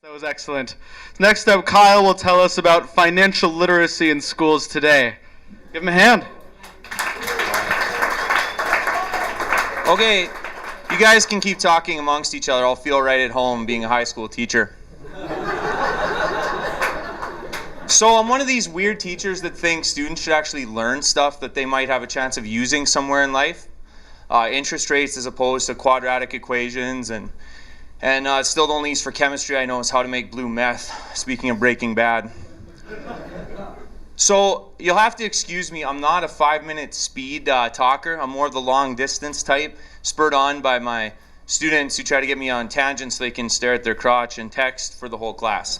That was excellent. Next up, Kyle will tell us about financial literacy in schools today. Give him a hand. Okay, you guys can keep talking amongst each other. I'll feel right at home being a high school teacher. So I'm one of these weird teachers that think students should actually learn stuff that they might have a chance of using somewhere in life. Interest rates as opposed to quadratic equations, and still the only use for chemistry I know is how to make blue meth, speaking of Breaking Bad. So you'll have to excuse me, I'm not a 5-minute speed talker. I'm more of the long distance type, spurred on by my students who try to get me on tangents so they can stare at their crotch and text for the whole class.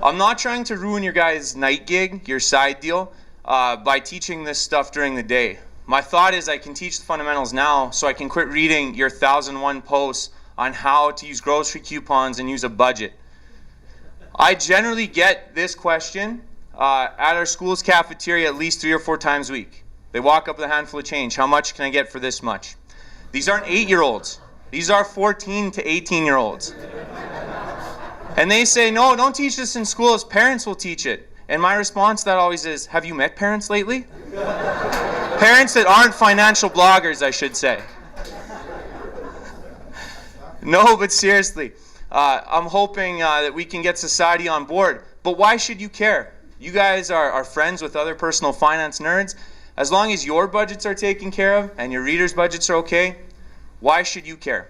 I'm not trying to ruin your guys' night gig, your side deal, by teaching this stuff during the day. My thought is I can teach the fundamentals now so I can quit reading your 1,001 posts on how to use grocery coupons and use a budget. I generally get this question at our school's cafeteria at least 3 or 4 times a week. They walk up with a handful of change. How much can I get for this much? These aren't 8-year-olds. These are 14 to 18-year-olds. And they say, no, don't teach this in school. As parents will teach it. And my response to that always is, have you met parents lately? Parents that aren't financial bloggers, I should say. No, but seriously, I'm hoping that we can get society on board. But why should you care? You guys are friends with other personal finance nerds. As long as your budgets are taken care of and your readers' budgets are okay, why should you care?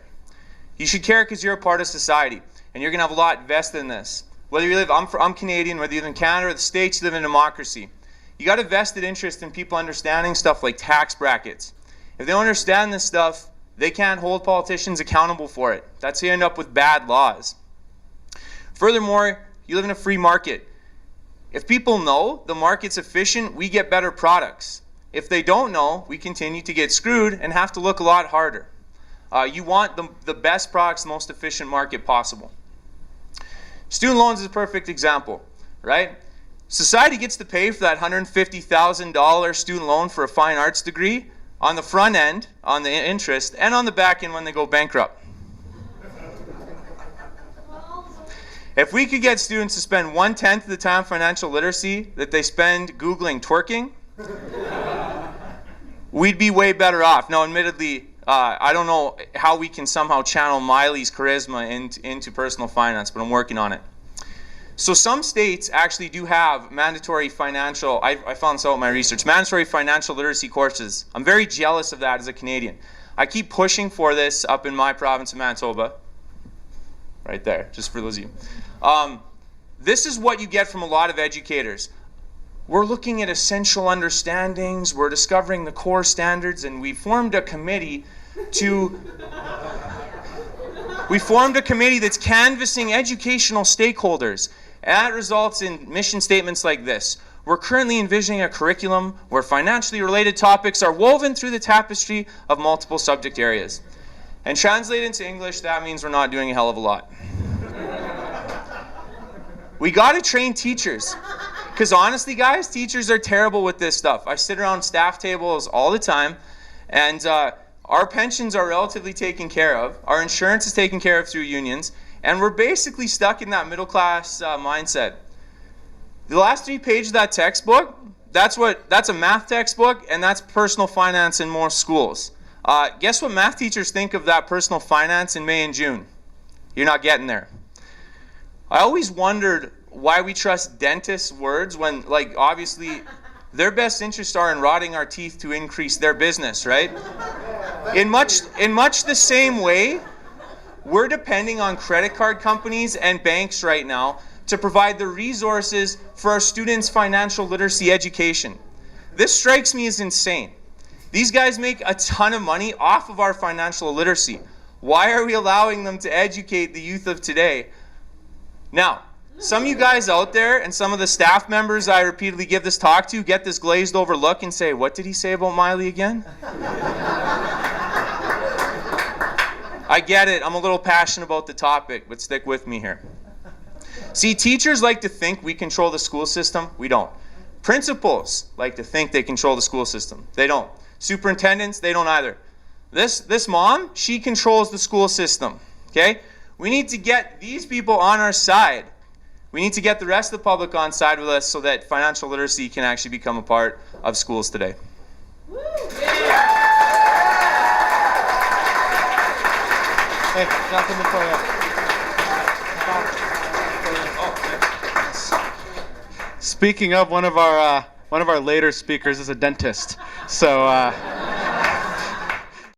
You should care because you're a part of society, and you're going to have a lot vested in this. Whether you live, I'm Canadian, whether you live in Canada or the States, you live in a democracy. You got a vested interest in people understanding stuff like tax brackets. If they don't understand this stuff, they can't hold politicians accountable for it. That's how you end up with bad laws. Furthermore, you live in a free market. If people know the market's efficient, we get better products. If they don't know, we continue to get screwed and have to look a lot harder. You want the best products, the most efficient market possible. Student loans is a perfect example, right? Society gets to pay for that $150,000 student loan for a fine arts degree on the front end, on the interest, and on the back end when they go bankrupt. If we could get students to spend 1/10 of the time financial literacy that they spend Googling twerking, we'd be way better off. Now, admittedly, I don't know how we can somehow channel Miley's charisma into personal finance, but I'm working on it. So some states actually do have mandatory financial, I found this out in my research, mandatory financial literacy courses. I'm very jealous of that as a Canadian. I keep pushing for this up in my province of Manitoba. Right there, just for those of you. This is what you get from a lot of educators. We're looking at essential understandings, we're discovering the core standards, and we formed a committee that's canvassing educational stakeholders. And that results in mission statements like this. We're currently envisioning a curriculum where financially related topics are woven through the tapestry of multiple subject areas. And translated into English, that means we're not doing a hell of a lot. We got to train teachers. Because honestly, guys, teachers are terrible with this stuff. I sit around staff tables all the time, and our pensions are relatively taken care of. Our insurance is taken care of through unions, and we're basically stuck in that middle-class mindset. The last 3 pages of that textbook, that's a math textbook, and that's personal finance in most schools. Guess what math teachers think of that personal finance in May and June? You're not getting there. I always wondered why we trust dentists' words when, like, obviously their best interests are in rotting our teeth to increase their business, right? In much the same way, we're depending on credit card companies and banks right now to provide the resources for our students' financial literacy education. This strikes me as insane. These guys make a ton of money off of our financial literacy. Why are we allowing them to educate the youth of today? Now, some of you guys out there and some of the staff members I repeatedly give this talk to get this glazed over look and say, what did he say about Miley again? I get it. I'm a little passionate about the topic, but stick with me here. See, teachers like to think we control the school system. We don't. Principals like to think they control the school system. They don't. Superintendents, they don't either. This mom, she controls the school system. Okay? We need to get these people on our side. We need to get the rest of the public on side with us so that financial literacy can actually become a part of schools today. Hey, nothing before you. Speaking of, one of our later speakers is a dentist. So